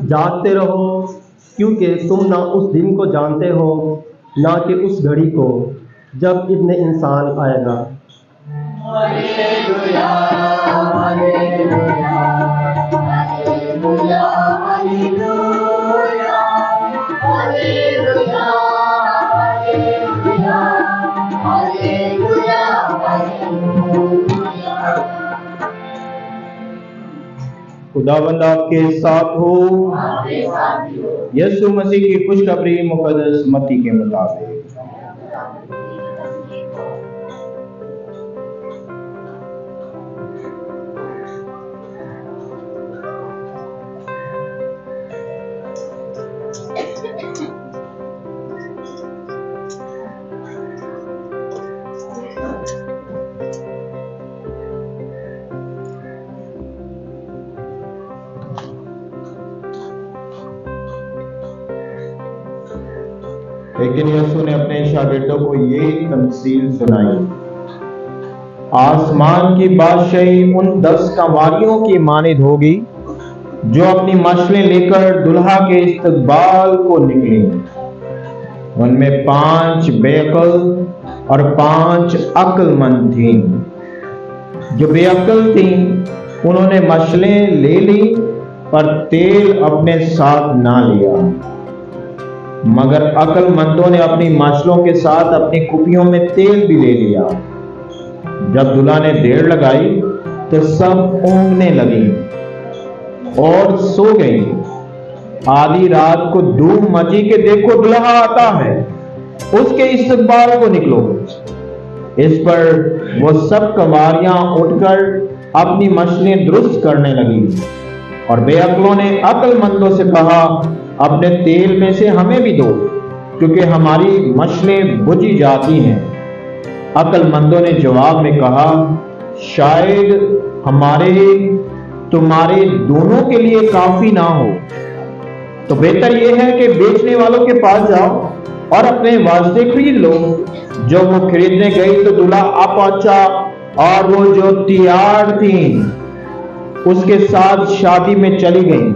جاگتے رہو کیونکہ تم نہ اس دن کو جانتے ہو نہ کہ اس گھڑی کو جب ابن انسان آئے گا۔ خداوند آپ کے ساتھ ہو۔ یسوع مسیح کی خوشخبری مقدس متی کے مطابق۔ لیکن یسوع نے اپنے شاگردوں کو یہ تمثیل سنائی۔ آسمان کی بادشاہی ان 10 کنواریوں کی مانند ہوگی جو اپنی مشلیں لے کر دلہا کے استقبال کو نکلیں۔ ان میں 5 بے عقل اور 5 عقل مند تھیں۔ جو بے عقل تھیں انہوں نے مشلیں لے لی پر تیل اپنے ساتھ نہ لیا، مگر عقل مندوں نے اپنی مشلوں کے ساتھ اپنی کپیوں میں تیل بھی لے لیا۔ جب دلہا نے دیر لگائی تو سب اونگنے لگی اور سو گئی۔ آدھی رات کو دھوم مچی کہ دیکھو دلہا آتا ہے، اس کے استقبال کو نکلو۔ اس پر وہ سب کنواریاں اٹھ کر اپنی مشلیں درست کرنے لگی، اور بے عقلوں نے عقل مندوں سے کہا اپنے تیل میں سے ہمیں بھی دو، کیونکہ ہماری مشلیں بجھی جاتی ہیں۔ عقل مندوں نے جواب میں کہا شاید ہمارے تمہارے دونوں کے لیے کافی نہ ہو، تو بہتر یہ ہے کہ بیچنے والوں کے پاس جاؤ اور اپنے واسطے خرید لو۔ جب وہ خریدنے گئی تو دلہا آ پہنچا، اور وہ جو تیار تھیں اس کے ساتھ شادی میں چلی گئیں،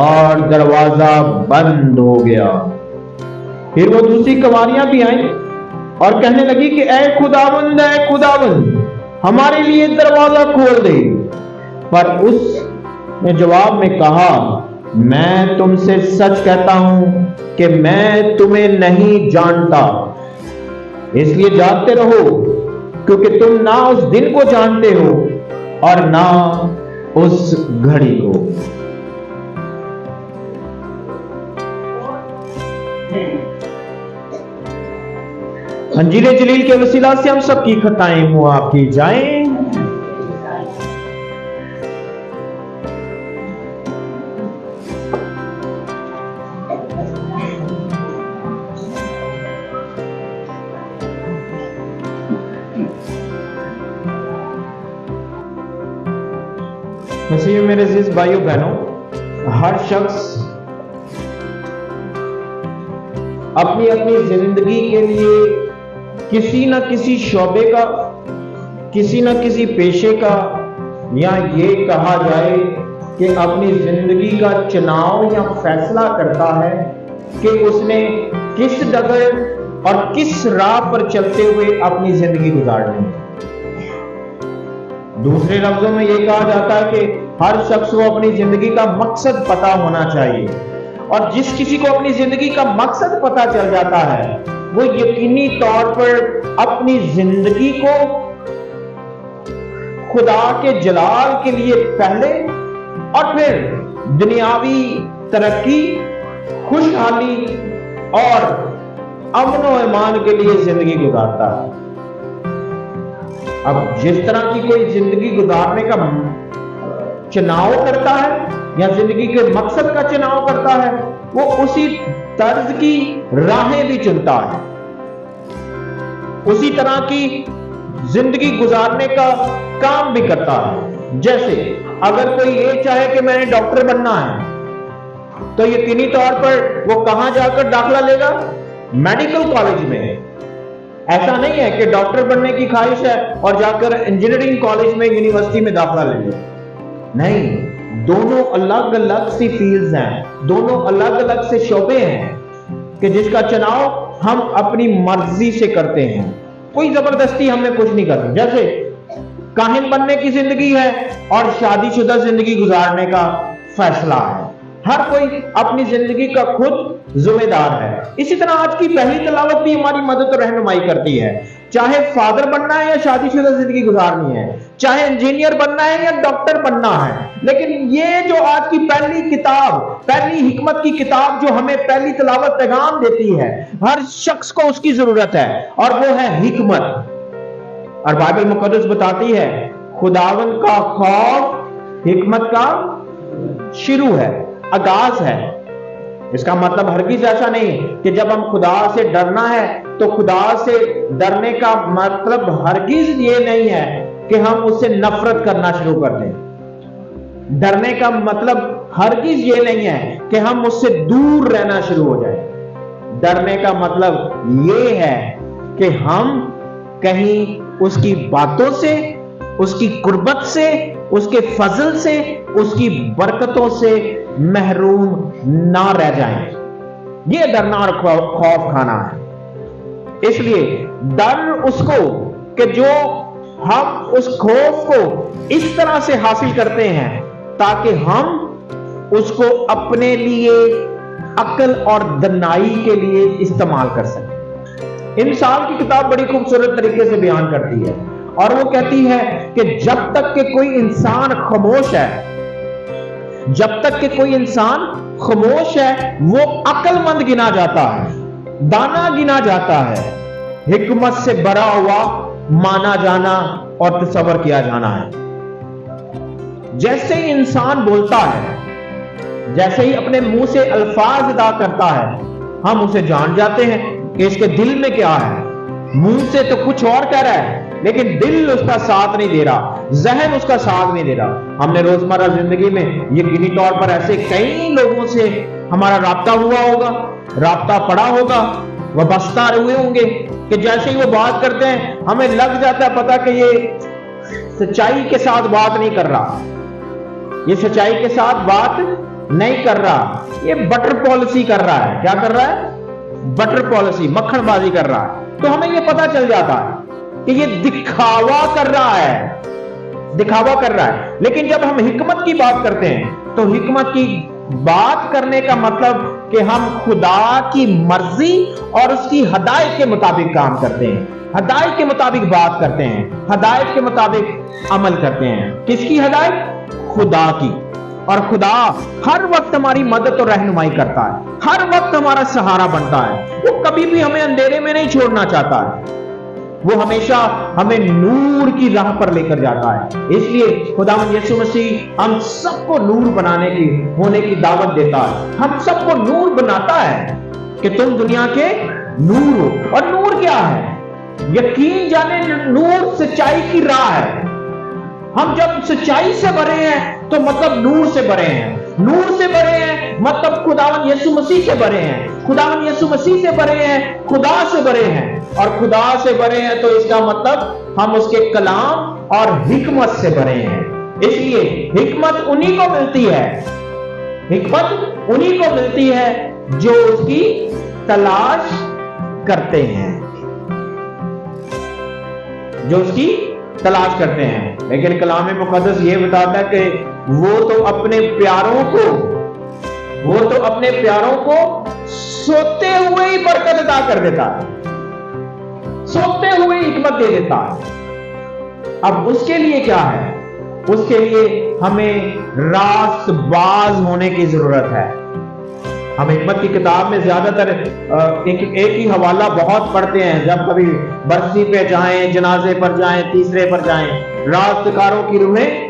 اور دروازہ بند ہو گیا۔ پھر وہ دوسری کنواریاں بھی آئیں اور کہنے لگی کہ اے خداوند ہمارے لیے دروازہ کھول دے۔ پر اس نے جواب میں کہا میں تم سے سچ کہتا ہوں کہ میں تمہیں نہیں جانتا۔ اس لیے جاگتے رہو کیونکہ تم نہ اس دن کو جانتے ہو اور نہ اس گھڑی کو۔ انجیل جلیل کے وسیلہ سے ہم سب کی خطائیں معاف کی جائیں۔ مسیح میں میرے عزیز بھائیوں بہنوں، ہر شخص اپنی اپنی زندگی کے لیے کسی نہ کسی شعبے کا، کسی نہ کسی پیشے کا، یا یہ کہا جائے کہ اپنی زندگی کا چناؤ یا فیصلہ کرتا ہے کہ اس نے کس ڈگر اور کس راہ پر چلتے ہوئے اپنی زندگی گزارنی ہے۔ دوسرے لفظوں میں یہ کہا جاتا ہے کہ ہر شخص کو اپنی زندگی کا مقصد پتا ہونا چاہیے، اور جس کسی کو اپنی زندگی کا مقصد پتا چل جاتا ہے وہ یقینی طور پر اپنی زندگی کو خدا کے جلال کے لیے پہلے اور پھر دنیاوی ترقی، خوشحالی اور امن و ایمان کے لیے زندگی گزارتا ہے۔ اب جس طرح کی کوئی زندگی گزارنے کا چناؤ کرتا ہے یا زندگی کے مقصد کا چناؤ کرتا ہے، وہ اسی طرز کی راہیں بھی چنتا ہے، اسی طرح کی زندگی گزارنے کا کام بھی کرتا ہے۔ جیسے اگر کوئی یہ چاہے کہ میں نے ڈاکٹر بننا ہے تو یقینی طور پر وہ کہاں جا کر داخلہ لے گا؟ میڈیکل کالج میں۔ ایسا نہیں ہے کہ ڈاکٹر بننے کی خواہش ہے اور جا کر انجینئرنگ کالج میں، یونیورسٹی میں داخلہ لے لے۔ نہیں، دونوں الگ الگ سی فیلڈز ہیں، دونوں الگ الگ سے شعبے ہیں کہ جس کا چناؤ ہم اپنی مرضی سے کرتے ہیں، کوئی زبردستی ہم نے کچھ نہیں کرنا۔ جیسے کاہن بننے کی زندگی ہے اور شادی شدہ زندگی گزارنے کا فیصلہ ہے، ہر کوئی اپنی زندگی کا خود ذمہ دار ہے۔ اسی طرح آج کی پہلی تلاوت بھی ہماری مدد اور رہنمائی کرتی ہے، چاہے فادر بننا ہے یا شادی شدہ زندگی گزارنی ہے، چاہے انجینئر بننا ہے یا ڈاکٹر بننا ہے۔ لیکن یہ جو آج کی پہلی کتاب، پہلی حکمت کی کتاب جو ہمیں پہلی تلاوت پیغام دیتی ہے، ہر شخص کو اس کی ضرورت ہے، اور وہ ہے حکمت۔ اور بائبل مقدس بتاتی ہے خداوند کا خوف حکمت کا شروع ہے، آغاز ہے۔ اس کا مطلب ہرگز ایسا نہیں کہ جب ہم خدا سے ڈرنا ہے تو خدا سے ڈرنے کا مطلب ہرگز یہ نہیں ہے کہ ہم اس سے نفرت کرنا شروع کر دیں۔ ڈرنے کا مطلب ہرگز یہ نہیں ہے کہ ہم اس سے دور رہنا شروع ہو جائیں۔ ڈرنے کا مطلب یہ ہے کہ ہم کہیں اس کی باتوں سے، اس کی قربت سے، اس کے فضل سے، اس کی برکتوں سے محروم نہ رہ جائیں۔ یہ ڈرنا اور خوف کھانا ہے۔ اس لیے ڈر اس کو کہ جو ہم اس خوف کو اس طرح سے حاصل کرتے ہیں تاکہ ہم اس کو اپنے لیے عقل اور دانائی کے لیے استعمال کر سکیں۔ انسان کی کتاب بڑی خوبصورت طریقے سے بیان کرتی ہے اور وہ کہتی ہے کہ جب تک کہ کوئی انسان خاموش ہے، جب تک کہ کوئی انسان خاموش ہے، وہ عقل مند گنا جاتا ہے، دانا گنا جاتا ہے، حکمت سے بھرا ہوا مانا جانا اور تصور کیا جانا ہے۔ جیسے ہی انسان بولتا ہے، جیسے ہی اپنے منہ سے الفاظ ادا کرتا ہے، ہم اسے جان جاتے ہیں کہ اس کے دل میں کیا ہے۔ منہ سے تو کچھ اور کہہ رہا ہے لیکن دل اس کا ساتھ نہیں دے رہا، ذہن اس کا ساتھ نہیں دے رہا۔ ہم نے روزمرہ زندگی میں یقینی طور پر ایسے کئی لوگوں سے ہمارا رابطہ ہوا ہوگا، رابطہ پڑا ہوگا، وابستہ ہوئے ہوں گے کہ جیسے ہی وہ بات کرتے ہیں ہمیں لگ جاتا ہے پتا کہ یہ سچائی کے ساتھ بات نہیں کر رہا، یہ سچائی کے ساتھ بات نہیں کر رہا، یہ بٹر پالیسی کر رہا ہے۔ کیا کر رہا ہے؟ بٹر پالیسی، مکھن بازی کر رہا ہے۔ تو ہمیں یہ پتا چل جاتا ہے کہ یہ دکھاوا کر رہا ہے، دکھاوا کر رہا ہے۔ لیکن جب ہم حکمت کی بات کرتے ہیں تو حکمت کی بات کرنے کا مطلب کہ ہم خدا کی مرضی اور اس کی ہدایت کے مطابق کام کرتے ہیں، ہدایت کے مطابق بات کرتے ہیں، ہدایت کے مطابق عمل کرتے ہیں۔ کس کی ہدایت؟ خدا کی۔ اور خدا ہر وقت ہماری مدد اور رہنمائی کرتا ہے، ہر وقت ہمارا سہارا بنتا ہے۔ وہ کبھی بھی ہمیں اندھیرے میں نہیں چھوڑنا چاہتا ہے، وہ ہمیشہ ہمیں نور کی راہ پر لے کر جاتا ہے۔ اس لیے خداوند یسوع مسیح ہم سب کو نور بنانے کی ہونے کی دعوت دیتا ہے، ہم سب کو نور بناتا ہے کہ تم دنیا کے نور ہو۔ اور نور کیا ہے؟ یقین جانے نور سچائی کی راہ ہے۔ ہم جب سچائی سے بھرے ہیں تو مطلب نور سے بھرے ہیں، نور سے بھرے ہیں مطلب خداوند یسوع مسیح سے بھرے ہیں، خداوند یسوع مسیح سے بھرے ہیں، خدا سے بھرے ہیں، اور خدا سے بھرے ہیں تو اس کا مطلب ہم اس کے کلام اور حکمت سے بھرے ہیں۔ اس لیے حکمت انہی کو ملتی ہے، حکمت انہی کو ملتی ہے جو اس کی تلاش کرتے ہیں، جو اس کی تلاش کرتے ہیں۔ لیکن کلام مقدس یہ بتاتا ہے کہ وہ تو اپنے پیاروں کو سوتے ہوئے ہی برکت عطا کر دیتا ہے، سوتے ہوئے حکمت دے دیتا ہے۔ اب اس کے لیے کیا ہے؟ اس کے لیے ہمیں راست باز ہونے کی ضرورت ہے۔ ہم حکمت کی کتاب میں زیادہ تر ایک ہی حوالہ بہت پڑھتے ہیں، جب کبھی برسی پہ جائیں، جنازے پر جائیں، تیسرے پر جائیں، راستکاروں کی روحیں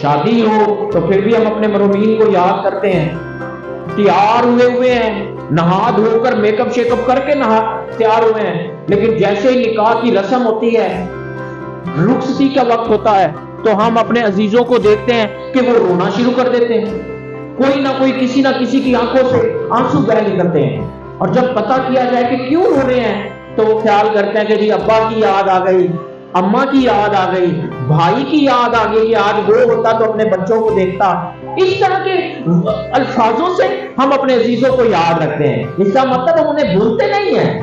شادی ہو تو پھر بھی ہم اپنے مرحومین کو یاد کرتے ہیں. تیار ہوئے ہیں, نہا دھو کر میک اپ شیک اپ کر کے تیار ہوئے ہیں, لیکن جیسے ہی نکاح کی رسم ہوتی ہے, رخصتی کا وقت ہوتا ہے, تو ہم اپنے عزیزوں کو دیکھتے ہیں کہ وہ رونا شروع کر دیتے ہیں. کوئی نہ کوئی کسی نہ کسی کی آنکھوں سے آنسو بہہ نکلتے ہیں, اور جب پتہ کیا جائے کہ کیوں رو رہے ہیں تو وہ خیال کرتے ہیں کہ جی ابا کی یاد آ گئی, اماں کی یاد آ گئی, بھائی کی یاد آ گئی, کہ آج وہ ہوتا تو اپنے بچوں کو دیکھتا. اس طرح کے الفاظوں سے ہم اپنے عزیزوں کو یاد رکھتے ہیں. اس کا مطلب ہم انہیں بھولتے نہیں ہیں,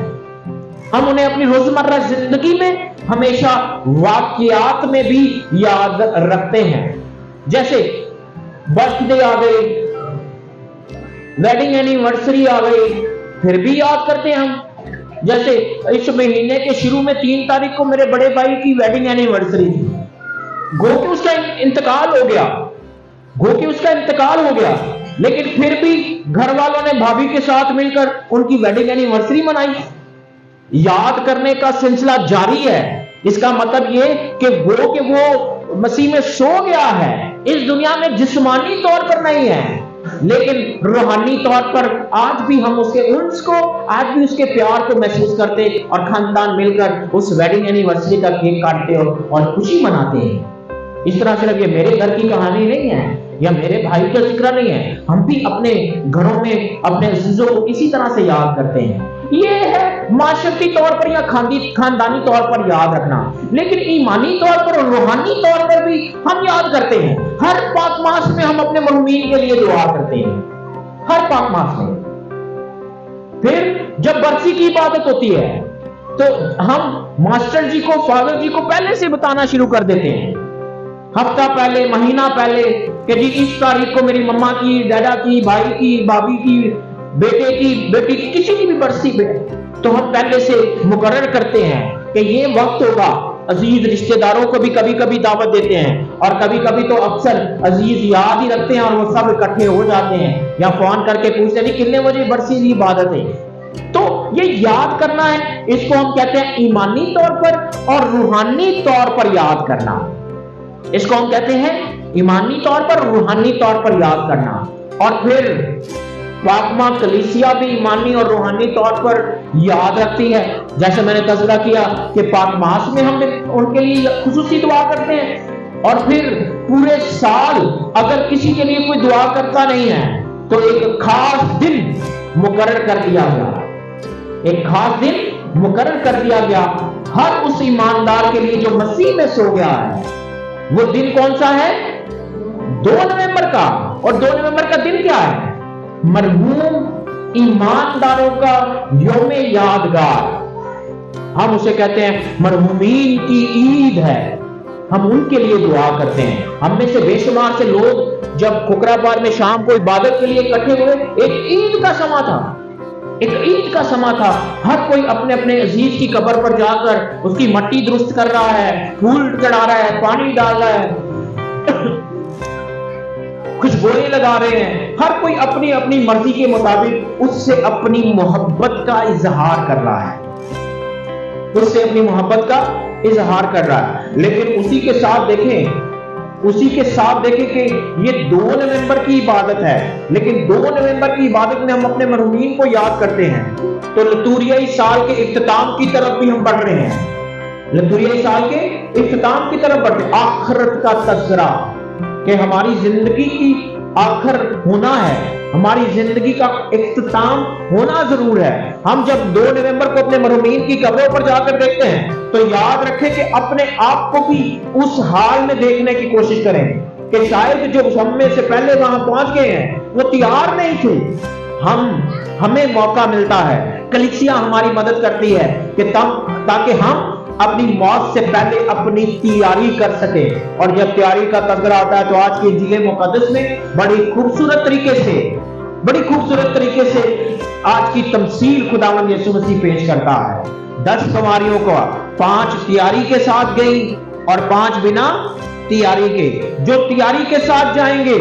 ہم انہیں اپنی روزمرہ زندگی میں ہمیشہ واقعات میں بھی یاد رکھتے ہیں. جیسے برتھ ڈے آ گئی, ویڈنگ اینیورسری آ گئی, پھر بھی یاد کرتے ہیں ہم. جیسے اس مہینے کے شروع میں 3 تاریخ کو میرے بڑے بھائی کی ویڈنگ اینیورسری تھی. گو کہ اس کا انتقال ہو گیا, لیکن پھر بھی گھر والوں نے بھابھی کے ساتھ مل کر ان کی ویڈنگ اینیورسری منائی. یاد کرنے کا سلسلہ جاری ہے. اس کا مطلب یہ کہ وہ مسیح میں سو گیا ہے, اس دنیا میں جسمانی طور پر نہیں ہے, لیکن روحانی طور پر آج بھی ہم اس کے انس کو, آج بھی اس کے پیار کو محسوس کرتے, اور خاندان مل کر اس ویڈنگ اینیورسری کا کیک کاٹتے اور خوشی مناتے ہیں. اس طرح صرف یہ میرے گھر کی کہانی نہیں ہے یا میرے بھائی کا ذکر نہیں ہے, ہم بھی اپنے گھروں میں اپنے عزیزوں کو اسی طرح سے یاد کرتے ہیں. یہ ہے معاشرتی طور پر یا خاندانی طور پر یاد رکھنا, لیکن ایمانی طور پر اور روحانی طور پر بھی ہم یاد کرتے ہیں. ہر پاک ماس میں ہم اپنے مرحومین کے لیے دعا کرتے ہیں, ہر پاک ماس میں. پھر جب برسی کی عبادت ہوتی ہے تو ہم ماسٹر جی کو, فادر جی کو پہلے سے بتانا شروع کر دیتے ہیں, ہفتہ پہلے, مہینہ پہلے, کہ جی اس تاریخ کو میری مما کی, ڈیڈا کی, بھائی کی, بھابھی کی, بیٹے کی, بیٹی کی, کسی کی بھی برسی پہ, تو ہم پہلے سے مقرر کرتے ہیں کہ یہ وقت ہوگا. عزیز رشتہ داروں کو بھی کبھی کبھی دعوت دیتے ہیں, اور کبھی کبھی تو اکثر عزیز یاد ہی رکھتے ہیں اور وہ سب اکٹھے ہو جاتے ہیں, یا فون کر کے پوچھتے ہیں کتنے بجے برسی کی عبادت ہے. تو یہ یاد کرنا ہے, اس کو ہم کہتے ہیں ایمانی طور پر اور روحانی طور پر یاد کرنا. اس کو ہم کہتے ہیں ایمانی طور پر, روحانی طور پر یاد کرنا. اور پھر پاکماں کلیسیا بھی ایمانی اور روحانی طور پر یاد رکھتی ہے. جیسے میں نے تذکرہ کیا کہ پاک ماس میں ہم ان کے لیے خصوصی دعا کرتے ہیں, اور پھر پورے سال اگر کسی کے لیے کوئی دعا کرتا نہیں ہے تو ایک خاص دن مقرر کر دیا گیا, ایک خاص دن مقرر کر دیا گیا ہر اس ایماندار کے لیے جو مسیح میں سو گیا ہے. وہ دن کون سا ہے؟ 2 نومبر کا. اور 2 نومبر کا دن کیا ہے؟ مرحوم ایمانداروں کا یوم یادگار. ہم اسے کہتے ہیں مرحومین کی عید ہے. ہم ان کے لیے دعا کرتے ہیں. ہم میں سے بے شمار سے لوگ جب کھکراپار میں شام کو عبادت کے لیے اکٹھے ہوئے, ایک عید کا سما تھا, ایک عید کا سما تھا. ہر کوئی اپنے اپنے عزیز کی قبر پر جا کر اس کی مٹی درست کر رہا ہے, پھول چڑھا رہا ہے, پانی ڈال رہا ہے, خوشبوئیں لگا رہے ہیں. ہر کوئی اپنی اپنی مرضی کے مطابق اس سے اپنی محبت کا اظہار کر رہا ہے, اس سے اپنی محبت کا اظہار کر رہا ہے. لیکن اسی کے ساتھ دیکھیں کہ یہ 2 نومبر کی عبادت ہے, لیکن 2 نومبر کی عبادت میں ہم اپنے مرحومین کو یاد کرتے ہیں, تو لتوریائی سال کے اختتام کی طرف بھی ہم بڑھ رہے ہیں. لتوریائی سال کے اختتام کی طرف بڑھتے ہیں. آخرت کا تذکرہ کہ ہماری زندگی کی آخر ہونا ہے, ہماری زندگی کا اختتام ہونا ضرور ہے. ہم جب 2 نومبر کو اپنے مرحومین کی قبروں پر جا کر دیکھتے ہیں تو یاد رکھیں کہ اپنے آپ کو بھی اس حال میں دیکھنے کی کوشش کریں کہ شاید جو ہم میں سے پہلے وہاں پہنچ گئے ہیں وہ تیار نہیں تھے. ہمیں موقع ملتا ہے, کلیسیا ہماری مدد کرتی ہے کہ تاکہ ہم اپنی موت سے پہلے اپنی تیاری کر سکے. اور جب تیاری کا تذکرہ آتا ہے تو آج کی انجیل مقدس میں بڑی خوبصورت طریقے سے آج کی تمثیل خداوند یسوع مسیح پیش کرتا ہے. 10 سواریوں کو 5 تیاری کے ساتھ گئی اور 5 بنا تیاری کے. جو تیاری کے ساتھ جائیں گے,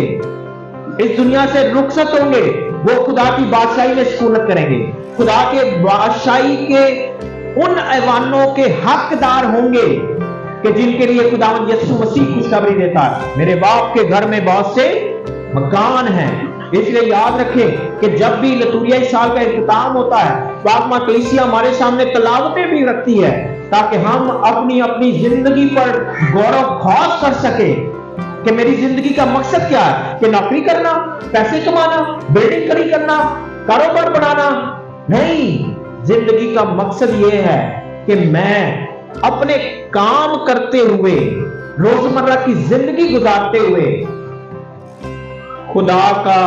اس دنیا سے رخصت ہوں گے, وہ خدا کی بادشاہی میں سکونت کریں گے, خدا کے بادشاہی کے ان ایوانوں کے حقدار ہوں گے کہ جن کے لیے خداوند یسوع مسیح خوشخبری دیتا ہے، میرے باپ کے گھر میں بہت سے مکان ہیں۔ اس لیے یاد رکھیں کہ جب بھی لتوریائی سال کا اختتام ہوتا ہے، پاک ماں کلیسیا ہمارے سامنے تلاوتیں بھی رکھتی ہے تاکہ ہم اپنی زندگی پر غور و خوض کر سکیں کہ میری زندگی کا مقصد کیا ہے، کہ نوکری کرنا، پیسے کمانا، بلڈنگ کھڑی کرنا، کاروبار بنانا؟ نہیں، زندگی کا مقصد یہ ہے کہ میں اپنے کام کرتے ہوئے، روزمرہ کی زندگی گزارتے ہوئے خدا کا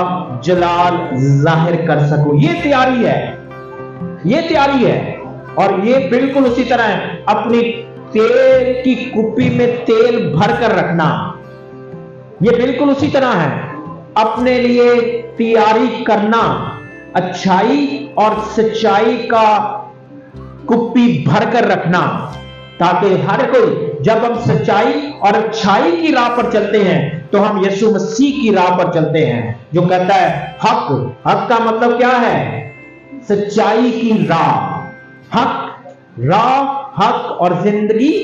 جلال ظاہر کر سکوں۔ یہ تیاری ہے۔ اور یہ بالکل اسی طرح ہے، اپنی تیل کی کپی میں تیل بھر کر رکھنا، یہ بالکل اسی طرح ہے، اپنے لیے تیاری کرنا، اچھائی اور سچائی کا کپی بھر کر رکھنا، تاکہ ہر کوئی، جب ہم سچائی اور اچھائی کی راہ پر چلتے ہیں تو ہم یسوع مسیح کی راہ پر چلتے ہیں، جو کہتا ہے حق کا مطلب کیا ہے؟ سچائی کی راہ، حق اور زندگی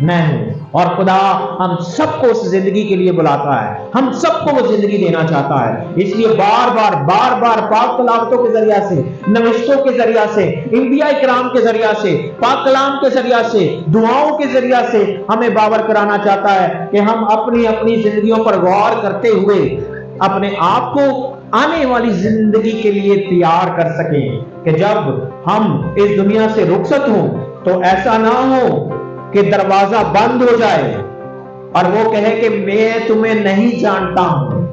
میں ہوں، اور خدا ہم سب کو اس زندگی کے لیے بلاتا ہے، ہم سب کو وہ زندگی دینا چاہتا ہے۔ اس لیے بار بار پاک تلاوتوں کے ذریعہ سے، نوشتوں کے ذریعہ سے، انبیاء کرام کے ذریعہ سے، پاک کلام کے ذریعہ سے، دعاؤں کے ذریعہ سے ہمیں باور کرانا چاہتا ہے کہ ہم اپنی زندگیوں پر غور کرتے ہوئے اپنے آپ کو آنے والی زندگی کے لیے تیار کر سکیں، کہ جب ہم اس دنیا سے رخصت ہوں تو ایسا نہ ہو کہ دروازہ بند ہو جائے اور وہ کہے کہ میں تمہیں نہیں جانتا ہوں،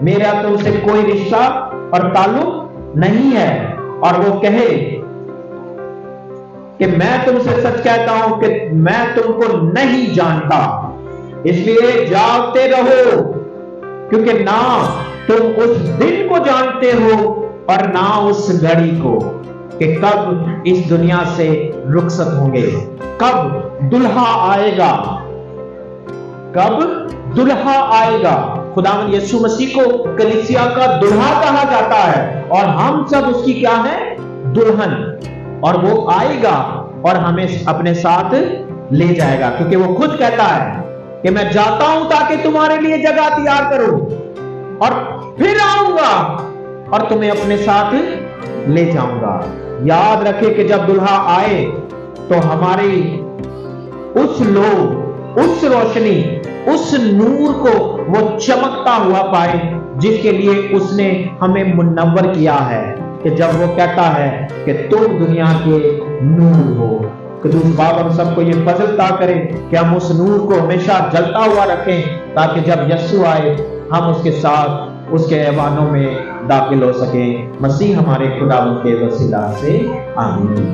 میرا تم سے کوئی رشتہ اور تعلق نہیں ہے، اور وہ کہے کہ میں تم سے سچ کہتا ہوں کہ میں تم کو نہیں جانتا۔ اس لیے جاگتے رہو، کیونکہ نہ تم اس دن کو جانتے ہو اور نہ اس گھڑی کو کہ کب اس دنیا سے رخصت ہوں گے، کب دلہا آئے گا۔ خداوند یسوع مسیح کو کلیسیا کا دلہا کہا جاتا ہے، اور ہم سب اس کی کیا ہے؟ دلہن، اور وہ آئے گا اور ہمیں اپنے ساتھ لے جائے گا، کیونکہ وہ خود کہتا ہے کہ میں جاتا ہوں تاکہ تمہارے لیے جگہ تیار کروں، اور پھر آؤں گا اور تمہیں اپنے ساتھ لے جاؤں گا۔ یاد رکھے کہ جب دلہا آئے تو ہماری اس روشنی، اس نور کو وہ چمکتا ہوا پائے جس کے لیے اس نے ہمیں منور کیا ہے، کہ جب وہ کہتا ہے کہ تم دنیا کے نور ہو۔ قدوس باپ ہم سب کو یہ فضل عطا کرے کہ ہم اس نور کو ہمیشہ جلتا ہوا رکھیں، تاکہ جب یسوع آئے ہم اس کے ساتھ اس کے ایوانوں میں داخل ہو سکیں۔ مسیح ہمارے خداوند کے وسیلہ سے آمین۔